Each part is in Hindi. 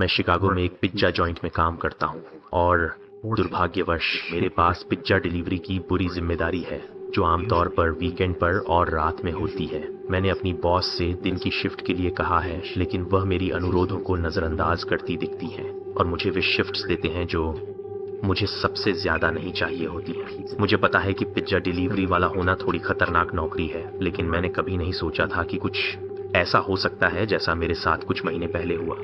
मैं शिकागो में एक पिज्जा जॉइंट में काम करता हूँ और दुर्भाग्यवश मेरे पास पिज्जा डिलीवरी की पूरी जिम्मेदारी है, जो आमतौर पर वीकेंड पर और रात में होती है। मैंने अपनी बॉस से दिन की शिफ्ट के लिए कहा है, लेकिन वह मेरी अनुरोधों को नज़रअंदाज करती दिखती हैं और मुझे वे शिफ्ट्स देते हैं जो मुझे सबसे ज़्यादा नहीं चाहिए होती है। मुझे पता है कि पिज्जा डिलीवरी वाला होना थोड़ी खतरनाक नौकरी है, लेकिन मैंने कभी नहीं सोचा था कि कुछ ऐसा हो सकता है जैसा मेरे साथ कुछ महीने पहले हुआ।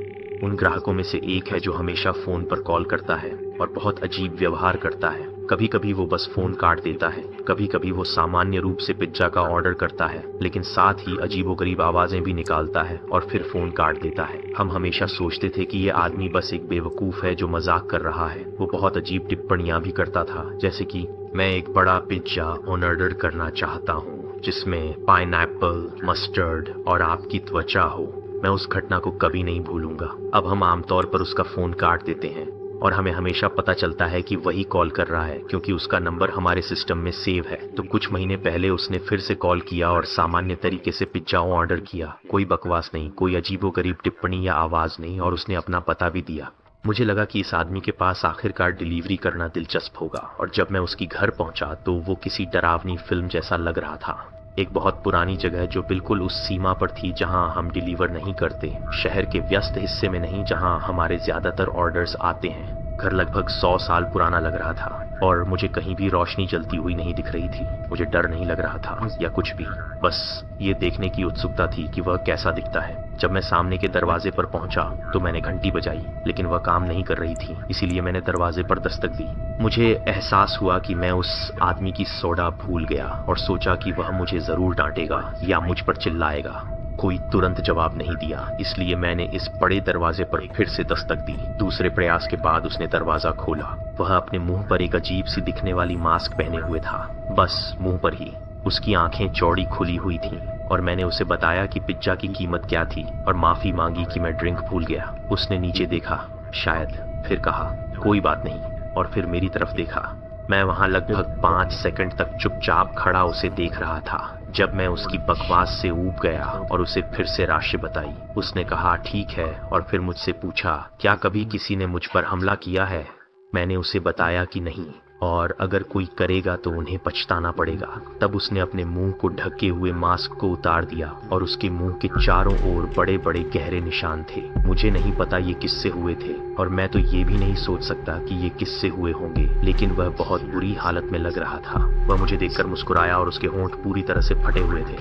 उन ग्राहकों में से एक है जो हमेशा फ़ोन पर कॉल करता है और बहुत अजीब व्यवहार करता है। कभी कभी वो बस फ़ोन काट देता है, कभी कभी वो सामान्य रूप से पिज्जा का ऑर्डर करता है, लेकिन साथ ही अजीबोगरीब आवाज़ें भी निकालता है और फिर फ़ोन काट देता है। हम हमेशा सोचते थे कि ये आदमी बस एक बेवकूफ़ है जो मजाक कर रहा है। वो बहुत अजीब टिप्पणियाँ भी करता था, जैसे कि मैं एक बड़ा पिज्जा ऑर्डर करना चाहता हूँ जिसमें पाइनएप्पल, मस्टर्ड और आपकी त्वचा हो। मैं उस घटना को कभी नहीं भूलूंगा। अब हम आमतौर पर उसका फ़ोन काट देते हैं और हमें हमेशा पता चलता है कि वही कॉल कर रहा है, क्योंकि उसका नंबर हमारे सिस्टम में सेव है। तो कुछ महीने पहले उसने फिर से कॉल किया और सामान्य तरीके से पिज्जा ऑर्डर किया। कोई बकवास नहीं, कोई अजीबोगरीब टिप्पणी या आवाज़ नहीं, और उसने अपना पता भी दिया। मुझे लगा कि इस आदमी के पास आखिरकार डिलीवरी करना दिलचस्प होगा, और जब मैं उसकी घर पहुंचा तो वो किसी डरावनी फिल्म जैसा लग रहा था। एक बहुत पुरानी जगह जो बिल्कुल उस सीमा पर थी जहां हम डिलीवर नहीं करते, शहर के व्यस्त हिस्से में नहीं जहां हमारे ज्यादातर ऑर्डर्स आते हैं। घर लगभग 100 साल पुराना लग रहा था और मुझे कहीं भी रोशनी जलती हुई नहीं दिख रही थी। मुझे डर नहीं लग रहा था या कुछ भी, बस ये देखने की उत्सुकता थी कि वह कैसा दिखता है। जब मैं सामने के दरवाजे पर पहुंचा तो मैंने घंटी बजाई, लेकिन वह काम नहीं कर रही थी, इसीलिए मैंने दरवाजे पर दस्तक दी। मुझे एहसास हुआ कि मैं उस आदमी की सोडा भूल गया और सोचा कि वह मुझे जरूर डांटेगा या मुझ पर चिल्लाएगा। कोई तुरंत जवाब नहीं दिया, इसलिए मैंने इस बड़े दरवाजे पर फिर से दस्तक दी। दूसरे प्रयास के बाद उसने दरवाजा खोला। वह अपने मुंह पर एक अजीब सी दिखने वाली मास्क पहने हुए था, बस मुंह पर ही। उसकी आंखें चौड़ी खुली हुई थीं और मैंने उसे बताया कि पिज्जा की कीमत क्या थी और माफी मांगी कि मैं ड्रिंक भूल गया। उसने नीचे देखा, शायद, फिर कहा कोई बात नहीं, और फिर मेरी तरफ देखा। मैं वहां लगभग 5 सेकंड तक चुपचाप खड़ा उसे देख रहा था। जब मैं उसकी बकवास से ऊब गया और उसे फिर से राशि बताई, उसने कहा ठीक है, और फिर मुझसे पूछा क्या कभी किसी ने मुझ पर हमला किया है। मैंने उसे बताया कि नहीं, और अगर कोई करेगा तो उन्हें पछताना पड़ेगा। तब उसने अपने मुंह को ढके हुए मास्क को उतार दिया और उसके मुंह के चारों ओर बड़े बड़े गहरे निशान थे। मुझे नहीं पता ये किससे हुए थे, और मैं तो ये भी नहीं सोच सकता कि ये किससे हुए होंगे, लेकिन वह बहुत बुरी हालत में लग रहा था। वह मुझे देखकर मुस्कुराया और उसके होंठ पूरी तरह से फटे हुए थे।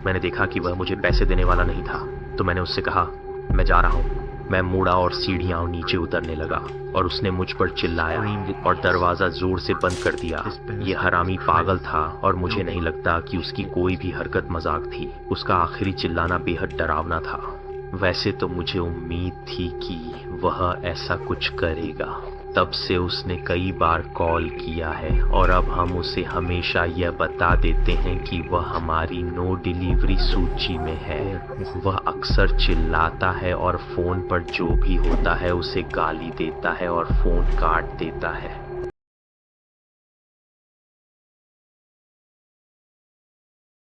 मैंने देखा कि वह मुझे पैसे देने वाला नहीं था, तो मैंने उससे कहा मैं जा रहा हूँ। मैं मुड़ा और सीढ़ियां नीचे उतरने लगा और उसने मुझ पर चिल्लाया और दरवाजा जोर से बंद कर दिया। ये हरामी पागल था और मुझे नहीं लगता कि उसकी कोई भी हरकत मजाक थी। उसका आखिरी चिल्लाना बेहद डरावना था। वैसे तो मुझे उम्मीद थी कि वह ऐसा कुछ करेगा। तब से उसने कई बार कॉल किया है और अब हम उसे हमेशा यह बता देते हैं कि वह हमारी नो डिलीवरी सूची में है। वह अक्सर चिल्लाता है और फोन पर जो भी होता है उसे गाली देता है और फोन काट देता है।